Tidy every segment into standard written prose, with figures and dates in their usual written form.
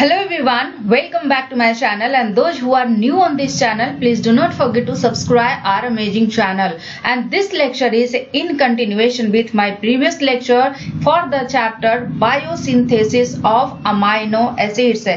Hello everyone, welcome back to my channel, and those who are new on this channel, please do not forget to subscribe our amazing channel. And this lecture is in continuation with my previous lecture for the chapter biosynthesis of amino acids.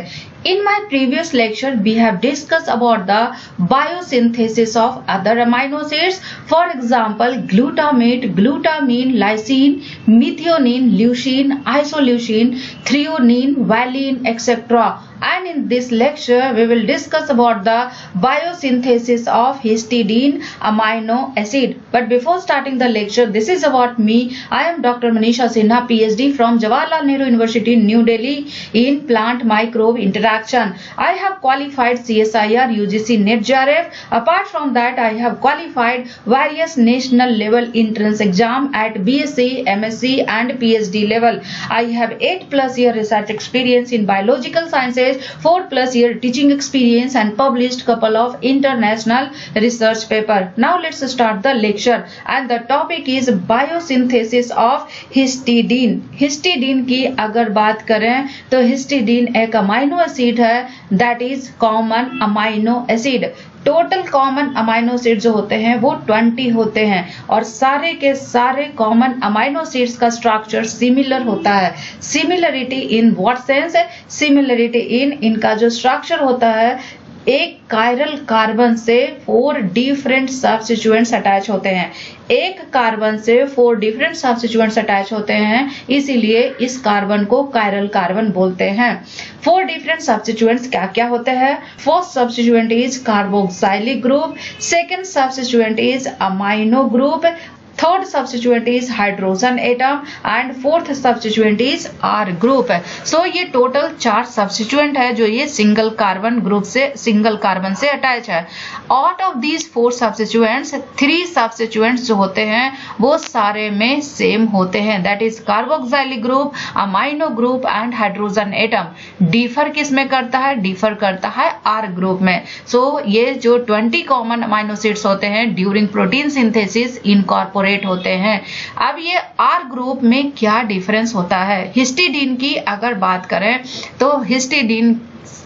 In my previous lecture, we have discussed about the biosynthesis of other amino acids. For example, glutamate, glutamine, lysine, methionine, leucine, isoleucine, threonine, valine, etc. And in this lecture, we will discuss about the biosynthesis of histidine amino acid. But before starting the lecture, this is about me. I am Dr. Manisha Sinha, PhD from Jawaharlal Nehru University, New Delhi in plant microbe interaction. I have qualified CSIR, UGC, NET, JRF. Apart from that, I have qualified various national level entrance exam at BSc, MSc and PhD level. I have 8+ year research experience in biological sciences, 4+ year teaching experience and published couple of international research paper. Now let's start the lecture, and the topic is biosynthesis of histidine. Histidine की अगर बात करें तो histidine एक amino acid है, that is common amino acid. Total common amino acid जो होते हैं वो 20 होते हैं, और सारे के सारे कॉमन अमाइनो एसिड्स का स्ट्रक्चर सिमिलर होता है. Similarity in what sense? Similarity इन इनका जो स्ट्रक्चर होता है, एक कायरल कार्बन से 4 डिफरेंट सब्स्टिट्यूएंट्स अटैच होते हैं. एक कार्बन से 4 डिफरेंट सब्स्टिट्यूएंट्स अटैच होते हैं, इसीलिए इस कार्बन को कायरल कार्बन बोलते हैं. 4 डिफरेंट सब्स्टिट्यूएंट्स क्या क्या होते हैं? First substituent is carboxylic group, second substituent is amino group, third substituent is hydrogen atom and fourth substituent is R group. So ये टोटल 4 सब्स्टिट्यूएंट है जो ये सिंगल कार्बन से अटैच है. Out of these 4 substituents, 3 substituents जो होते हैं वो सारे में सेम होते हैं, that is carboxylic group, amino group and hydrogen atom. Differ किस में करता है? डिफर करता है आर ग्रुप में. सो ये जो 20 कॉमन अमाइनो एसिड्स होते हैं ड्यूरिंग प्रोटीन सिंथेसिस इनकॉर्पोरेट होते हैं. अब ये आर ग्रुप में क्या डिफरेंस होता है? हिस्टिडीन की अगर बात करें तो हिस्टिडीन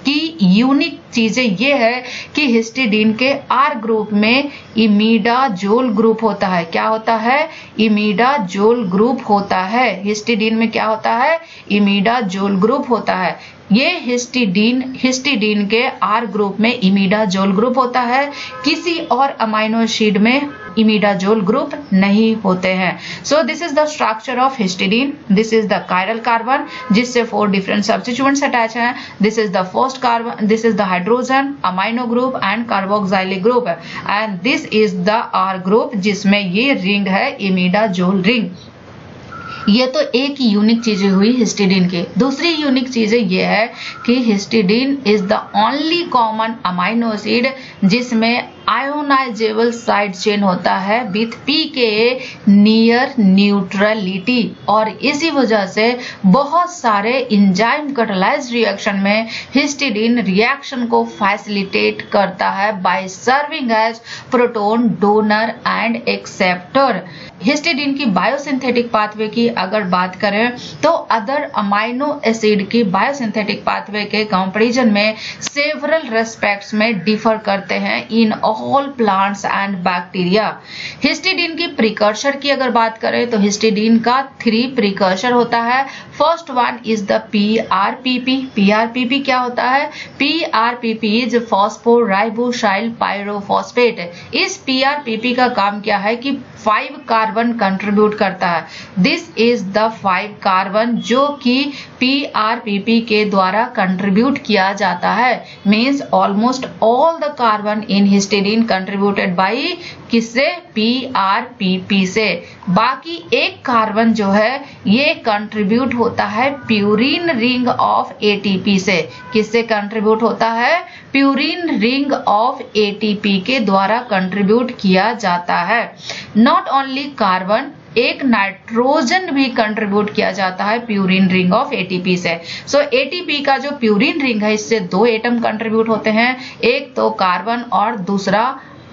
की यूनिक चीजें ये है कि हिस्टिडीन के आर ग्रुप में इमिडाजोल ग्रुप होता है. क्या होता है? इमिडाजोल ग्रुप होता है. हिस्टिडीन में क्या होता है? इमिडाजोल ग्रुप होता है. ये हिस्टिडीन के आर ग्रुप में इमिडाजोल ग्रुप होता है. किसी और अमाइनो एसिड में इमिडाजोल ग्रुप नहीं होते हैं. So this is the structure of histidine. This is the chiral carbon जिससे 4 डिफरेंट सब्स्टिट्यूएंट्स अटैच हैं. This is the first carbon, this is the hydrogen, amino group and carboxylic group, and this is the R group जिसमें ये ring है imidazole ring. ये तो एक unique चीज हुई हिस्टिडीन की. दूसरी यूनिक चीज ये है कि histidine is the only common amino acid जिसमें आयोनाइजेबल साइड चेन होता है विथ pKa नियर न्यूट्रलिटी, और इसी वजह से बहुत सारे एंजाइम कैटालाइज रिएक्शन में हिस्टिडीन रिएक्शन को फैसिलिटेट करता है by serving as proton donor and acceptor. Histidine की बायोसिंथेटिक पाथवे की अगर बात करें तो अदर अमाइनो एसिड की बायोसिंथेटिक पाथवे के कंपैरिजन में सेवरल रेस्पेक्ट्स में डिफर करते हैं in all plants and bacteria. Histidine की प्रिकर्सर की अगर बात करें तो हिस्टिडीन का 3 प्रिकर्सर होता है. First one is the PRPP. PRPP क्या होता है? PRPP is phosphoribosyl pyrophosphate. इस PRPP का काम क्या है कि 5 कार्बन कंट्रीब्यूट करता है. दिस इज द 5 कार्बन जो कि PRPP के द्वारा कंट्रीब्यूट किया जाता है. Means almost all the carbon in histidine contributed bye किससे? PRPP से. बाकी एक कार्बन जो है ये कंट्रीब्यूट होता है प्यूरिन रिंग ऑफ ATP से. किससे कंट्रीब्यूट होता है? प्यूरिन रिंग ऑफ ATP के द्वारा कंट्रीब्यूट किया जाता है. नॉट ओनली कार्बन, एक नाइट्रोजन भी कंट्रीब्यूट किया जाता है प्यूरिन रिंग ऑफ ATP से. सो ATP का जो प्यूरिन रिंग है इससे 2 एटम कंट्रीब्यूट होते हैं, एक तो कार्बन और दूसरा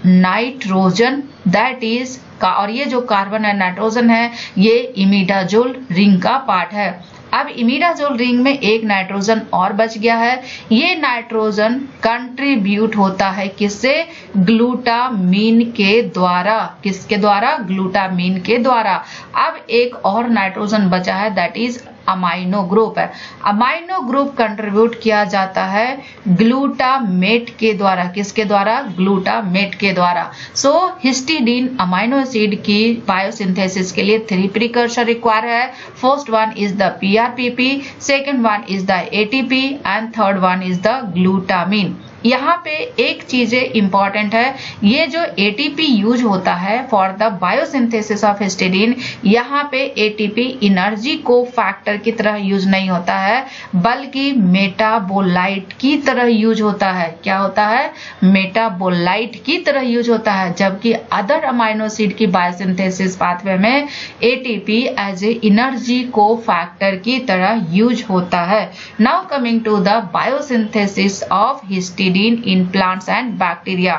नाइट्रोजन, दैट इज और ये जो कार्बन है नाइट्रोजन है ये इमिडाजोल रिंग का पार्ट है. अब इमिडाजोल रिंग में एक नाइट्रोजन और बच गया है। ये नाइट्रोजन कंट्रीब्यूट होता है किससे? ग्लूटामीन के द्वारा। किसके द्वारा? ग्लूटामीन के द्वारा। अब एक और नाइट्रोजन बचा है, दैट इज अमाइनो ग्रुप है। अमाइनो ग्रुप कंट्रीब्यूट किया जाता है ग्लूटामेट के द्वारा। किसके द्वारा? ग्लूटामेट के द्वारा। सो हिस्टिडीन अमाइनो एसिड की बायोसिंथेसिस के लिए 3 प्रीकर्सर रिक्वायर है। First one is the PRPP, second one is the ATP and third one is the glutamine. यहाँ पे एक चीजें इंपॉर्टेंट है, ये जो ATP यूज होता है for the biosynthesis of histidine, यहाँ पे ATP एनर्जी को फैक्टर की तरह यूज नहीं होता है, बल्कि मेटाबोलाइट की तरह यूज होता है। क्या होता है? मेटाबोलाइट की तरह यूज होता है। जबकि अदर अमाइनो एसिड की बायोसिंथेसिस पाथवे में ATP as a energy cofactor की तरह यूज होता है। Now coming to the biosynthesis of histidine in plants and bacteria.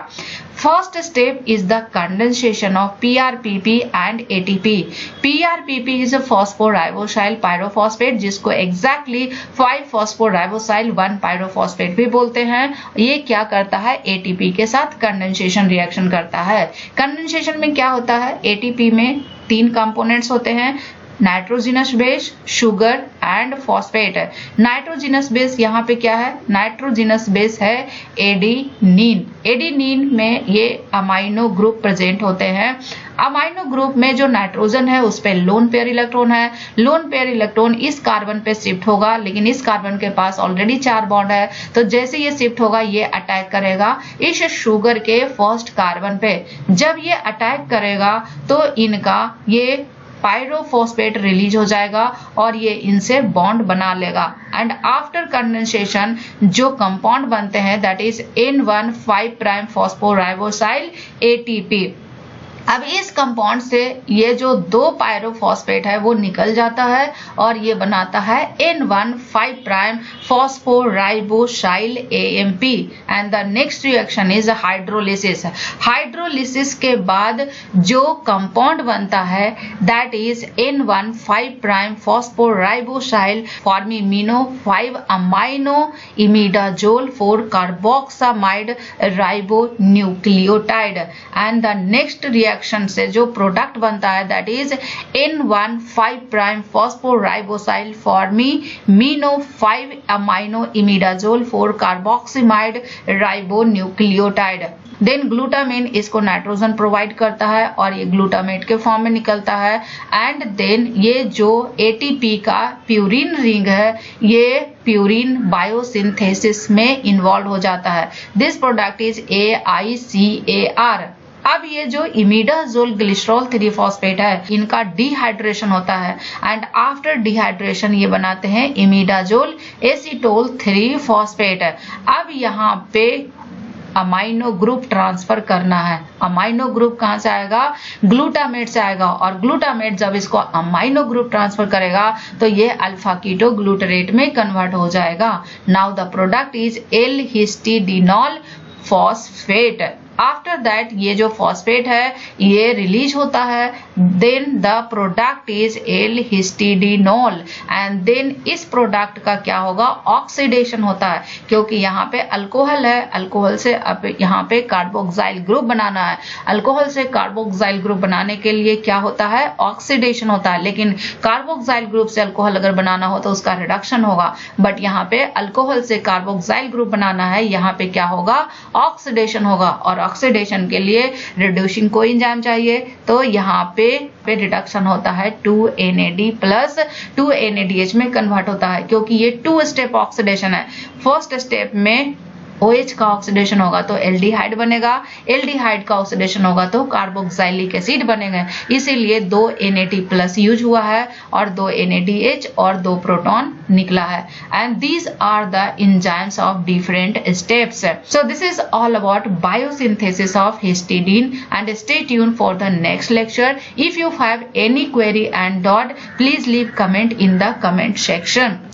First step is the condensation of PRPP and ATP. PRPP is a phosphoribosyl pyrophosphate जिसको exactly 5-phosphoribosyl 1-pyrophosphate भी बोलते हैं। ये क्या करता है? ATP के साथ कंडेंसेशन रिएक्शन करता है। कंडेंसेशन में क्या होता है? ATP में 3 कंपोनेंट्स होते हैं, nitrogenous base, sugar and phosphate. Nitrogenous base यहाँ पे क्या है? नाइट्रोजिनस बेस है एडिनिन। एडिनिन में ये अमाइनो ग्रुप प्रेजेंट होते हैं। अमाइनो ग्रुप में जो नाइट्रोजन है उस पे लोन पेयर इलेक्ट्रॉन है। लोन पेयर इलेक्ट्रॉन इस कार्बन पे शिफ्ट होगा, लेकिन इस कार्बन के पास ऑलरेडी 4 बॉन्ड है, तो जैसे ये शिफ्ट होगा ये अटैक करेगा इस शुगर के फर्स्ट कार्बन पे। जब ये अटैक करेगा तो इनका ये पायरोफॉस्फेट रिलीज हो जाएगा और ये इनसे बॉन्ड बना लेगा। एंड आफ्टर कंडेंसेशन जो कंपाउंड बनते हैं that is N1,5' phosphoribosyl ATP। अब इस कंपाउंड से ये जो 2 पायरोफॉस्फेट है वो निकल जाता है और ये बनाता है N1,5' phosphoribosyl AMP। And the next reaction is hydrolysis. Hydrolysis के बाद जो कंपाउंड बनता है that is N1,5' phosphoribosyl formimino 5 amino imidazole 4 carboxamide ribonucleotide. And the next reaction से जो प्रोडक्ट बनता है that is N1,5' phosphoribosyl formimino 5 amino imidazole 4 carboxamide ribonucleotide. Then glutamine इसको नाइट्रोजन प्रोवाइड करता है और ये ग्लूटामेट के फॉर्म में निकलता है। एंड देन ये जो ATP का प्यूरिन रिंग है ये प्यूरिन बायोसिंथेसिस में इन्वॉल्व हो जाता है। This product is AICAR। अब ये जो इमिडाजोल ग्लिसरॉल 3 फॉस्फेट है इनका डिहाइड्रेशन होता है एंड आफ्टर डिहाइड्रेशन ये बनाते हैं इमिडाजोल एसीटोल 3 फॉस्फेट। अब यहाँ पे अमाइनो ग्रुप ट्रांसफर करना है। अमाइनो ग्रुप कहाँ से आएगा? ग्लूटामेट से आएगा और ग्लूटामेट जब इसको अमाइनो ग्रुप ट्रांसफर करेगा तो ये अल्फा कीटो ग्लूटरेट में कन्वर्ट हो जाएगा। नाउ द प्रोडक्ट इज L-हिस्टिडिनॉल फॉस्फेट। आफ्टर दैट ये जो फॉस्फेट है ये रिलीज होता है। देन द प्रोडक्ट इज L-हिस्टिडिनॉल एंड देन इस प्रोडक्ट का क्या होगा? ऑक्सीडेशन होता है, क्योंकि यहाँ पे अल्कोहल है, अल्कोहल से अब यहाँ पे कार्बोक्साइल ग्रुप बनाना है। अल्कोहल से कार्बोक्साइल ग्रुप बनाने के लिए क्या होता है? ऑक्सीडेशन होता है। लेकिन कार्बोक्साइल ग्रुप से अल्कोहल अगर बनाना हो तो उसका रिडक्शन होगा, बट यहाँ पे अल्कोहल से कार्बोक्साइल ग्रुप बनाना है, यहाँ पे क्या होगा? ऑक्सीडेशन होगा। और ऑक्सीडेशन के लिए रिड्यूसिंग कोएंजाइम चाहिए, तो यहाँ पे रिडक्शन होता है 2NAD प्लस 2NADH में कन्वर्ट होता है, क्योंकि ये 2 स्टेप ऑक्सीडेशन है। फर्स्ट स्टेप में OH का ऑक्सीडेशन होगा तो एल्डिहाइड बनेगा, एल्डिहाइड का ऑक्सीडेशन होगा तो कार्बोक्साइलिक एसिड बनेगा। इसीलिए 2 NAD प्लस यूज हुआ है और 2 NADH और 2 प्रोटॉन निकला है। And these are the enzymes of different steps. So this is all about biosynthesis of histidine and stay tuned for the next lecture. If you have any query and doubt please leave comment in the comment section.